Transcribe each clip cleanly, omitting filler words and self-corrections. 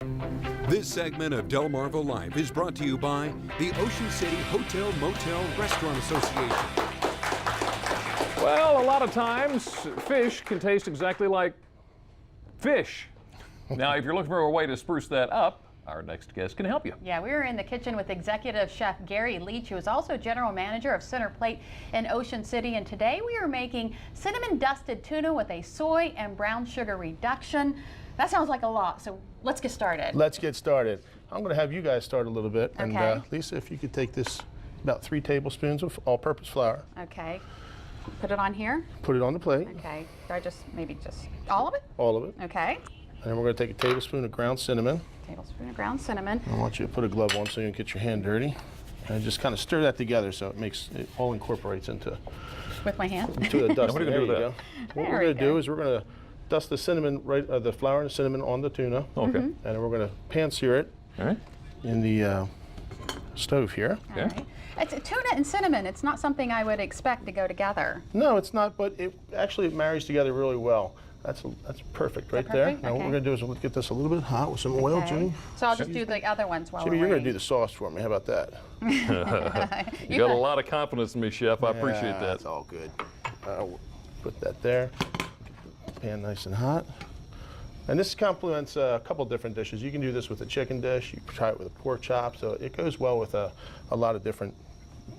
This segment of Delmarva Live is brought to you by the Ocean City Hotel Motel Restaurant Association. Well, a lot of times fish can taste exactly like fish. Now, if you're looking for a way to spruce that up, our next guest can help you. Yeah, we were in the kitchen with executive chef Gary Leach, who is also general manager of Centerplate in Ocean City. And today we are making cinnamon dusted tuna with a soy and brown sugar reduction. That sounds like a lot, so let's get started. Let's get started. I'm going to have you guys start a little bit. Okay. And Lisa, if you could take this, about 3 tablespoons of all-purpose flour. Okay. Put it on here. Put it on the plate. Okay. Do I maybe just all of it? All of it. Okay. And then we're going to take a tablespoon of ground cinnamon. Tablespoon of ground cinnamon. I want you to put a glove on so you don't get your hand dirty. And just kind of stir that together so it all incorporates into With my hand? the dust. What are you There gonna do you with go. What There we're we going to go. do is we're going to dust the cinnamon, the flour and the cinnamon on the tuna. Okay. And then we're going to pan sear it All right. in the stove here. All right. It's tuna and cinnamon. It's not something I would expect to go together. No, it's not, but it marries together really well. That's perfect right there. perfect? Now what Okay. we're going to do is we'll get this a little bit hot with some oil, Okay. Jimmy. So I'll just do the other ones while Jimmy, we're you're going to do waiting. the sauce for me. How about that? You got a lot of confidence in me, Chef. I appreciate that. That's all good. Put that there. Get the pan nice and hot. And this complements a couple different dishes. You can do this with a chicken dish. You can try it with a pork chop. So it goes well with a lot of different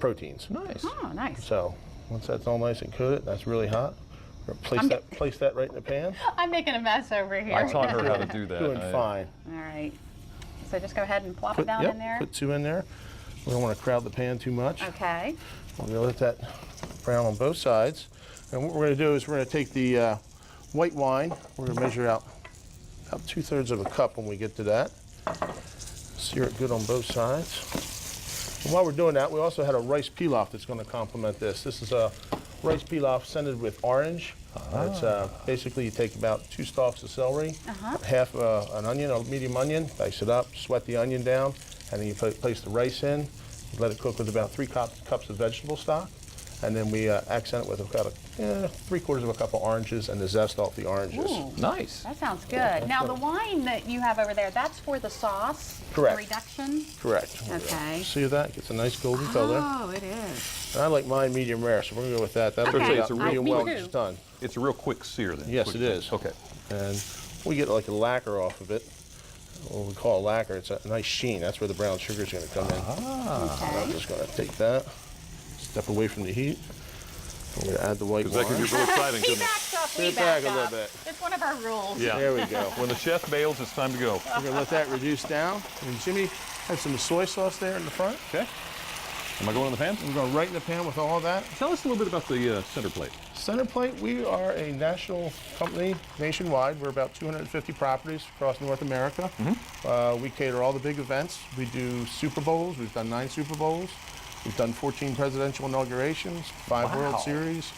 proteins. Nice. Oh, nice. So once that's all nice and coated, that's really hot. We're gonna place that right in the pan. I'm making a mess over here. I taught her how to do that. Doing fine. All right. So just go ahead and plop it down in there. Put 2 in there. We don't want to crowd the pan too much. Okay. We're going to let that brown on both sides. And what we're going to do is we're going to take the white wine. We're going to measure out about 2/3 of a cup when we get to that. Sear it good on both sides. And while we're doing that, we also had a rice pilaf that's going to complement this. This is a rice pilaf scented with orange. It's basically you take about 2 stalks of celery, half an onion, a medium onion, dice it up, sweat the onion down, and then you place the rice in. You let it cook with about 3 cups of vegetable stock, and then we accent it with about 3/4 of a cup of oranges and the zest off the oranges. Ooh, Nice. that sounds good. Now the wine that you have over there, that's for the sauce? Correct. The reduction? Correct. Okay. See that? Gets a nice golden color. Oh, it is. And I like mine medium rare, so we're going to go with that. That'll Okay. be It's a real medium me well too. just done. It's a real quick sear then. Yes, Quick it sear. is. Okay. And we get like a lacquer off of it. What we call a lacquer. It's a nice sheen. That's where the brown sugar is going to come in. Okay. I'm just going to take that, step away from the heat. I'm going to add the white Because that wine. can be real exciting, He couldn't it? backs up, we Sit back back a little up. bit. It's one of our rules. Yeah. There we go. When the chef bails, it's time to go. We're going to let that reduce down. And Jimmy has some soy sauce there in the front. Okay. Am I going in the pan? We're going right in the pan with all of that. Tell us a little bit about the Centerplate. Centerplate, we are a national company nationwide. We're about 250 properties across North America. We cater all the big events. We do Super Bowls. We've done 9 Super Bowls. We've done 14 presidential inaugurations, 5 Wow. World Series,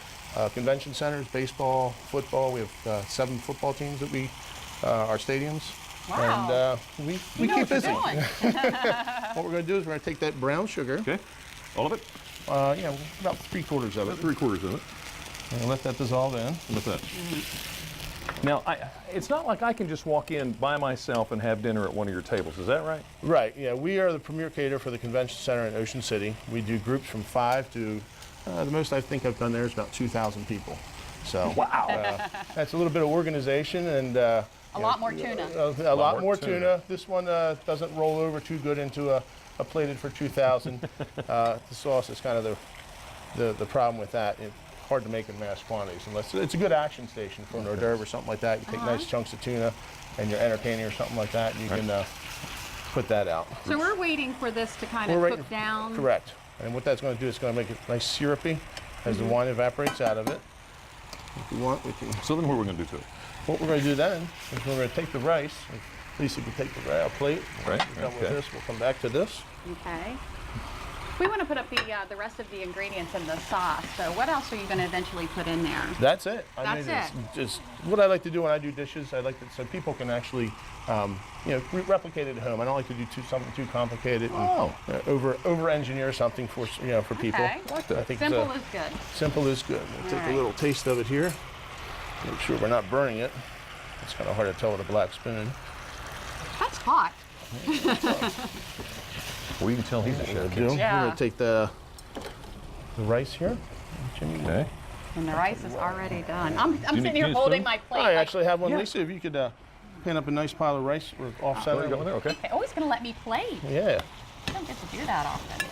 convention centers, baseball, football. We have 7 football teams that our stadiums. Wow. And we You know keep what you're busy. doing. What we're going to do is we're going to take that brown sugar, Okay. All of it? yeah, about 3/4 of it, 3/4 of it. and let that dissolve in. With that. Now, it's not like I can just walk in by myself and have dinner at one of your tables. Is that right? Right, yeah, we are the premier caterer for the convention center in Ocean City. We do groups from 5 to, the most I think I've done there is about 2,000 people. So, Wow. that's a little bit of organization and A lot more tuna. a lot more more tuna. tuna. This one doesn't roll over too good into a plated for 2,000. The sauce is kind of the problem with that. It's hard to make in mass quantities unless it's a good action station for an hors d'oeuvre or something like that. You take nice chunks of tuna and you're entertaining or something like that, you can put that out. So we're waiting for this to kind of cook down. Correct. And what that's going to do is going to make it nice syrupy as the wine evaporates out of it. If you want, we can. So then what are we going to do to it? What we're going to do then is we're going to take the rice. Lisa can take the plate. Right, We're done with okay. this. We'll come back to this. Okay. We want to put up the rest of the ingredients in the sauce. So what else are you going to eventually put in there? That's it. That's it's just what I like to do when I do dishes. I like to so people can actually, replicate it at home. I don't like to do something too complicated and over engineer something for people. Okay. I like that. I think Simple is good. simple is good. We'll take right. a little taste of it here. Make sure we're not burning it. It's kind of hard to tell with a black spoon. That's hot. Well, you can tell he's a chef. We're can't you? Yeah. going to take the rice here. Jimmy. Okay. And the rice is already done. I'm you sitting need- here do you holding spoon? my plate. I like, actually have one, Yeah. Lisa. If you could pan up a nice pile of rice or off Oh, center. you got one there? Okay. they're always going to let me play. Yeah. I don't get to do that often.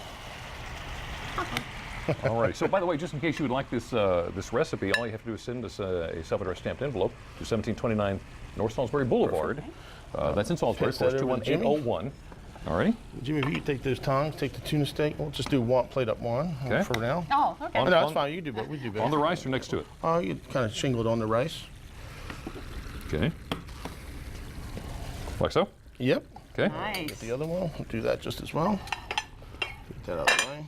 All right. So, by the way, just in case you would like this this recipe, all you have to do is send us a self-addressed stamped envelope to 1729 North Salisbury Boulevard. That's in Salisbury, Pass that over to 21801. All righty. Jimmy, if you could take those tongs, take the tuna steak. We'll just do one plate up one Okay. for now. Oh, okay. Oh, no, that's on- fine. You do both. We do both. On the rice or next to it? Oh, you kind of shingle it on the rice. Okay. Like so? Yep. Okay. Nice. The other one, we'll do that just as well. Get that out of the way.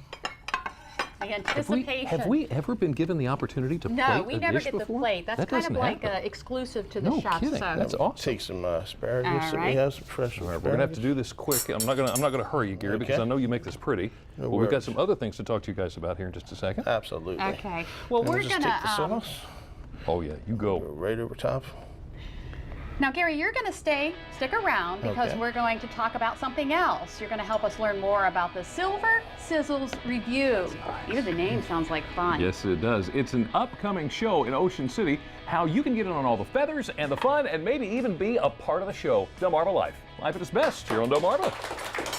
The anticipation. Have we ever been given the opportunity to No, plate we a never dish get the before? plate. That's That kind of doesn't like happen. exclusive to the No chef. kidding. So. That's awesome. Take some asparagus All that we right. have, some fresh All right, asparagus. we're gonna have to do this quick. I'm not gonna hurry you, Gary, because Okay. I know you make this pretty. No Well, we've got worries. some other things to talk to you guys about here in just a second. Absolutely. Okay. Well, And we're we'll just gonna. take the sauce, Oh yeah, you go go. right over top. Now, Gary, you're going to stick around because Okay. we're going to talk about something else. You're going to help us learn more about the Silver Sizzles Review. Even the name sounds like fun. Yes, it does. It's an upcoming show in Ocean City. How you can get in on all the feathers and the fun, and maybe even be a part of the show. Delmarva Life. Life at its best here on Delmarva.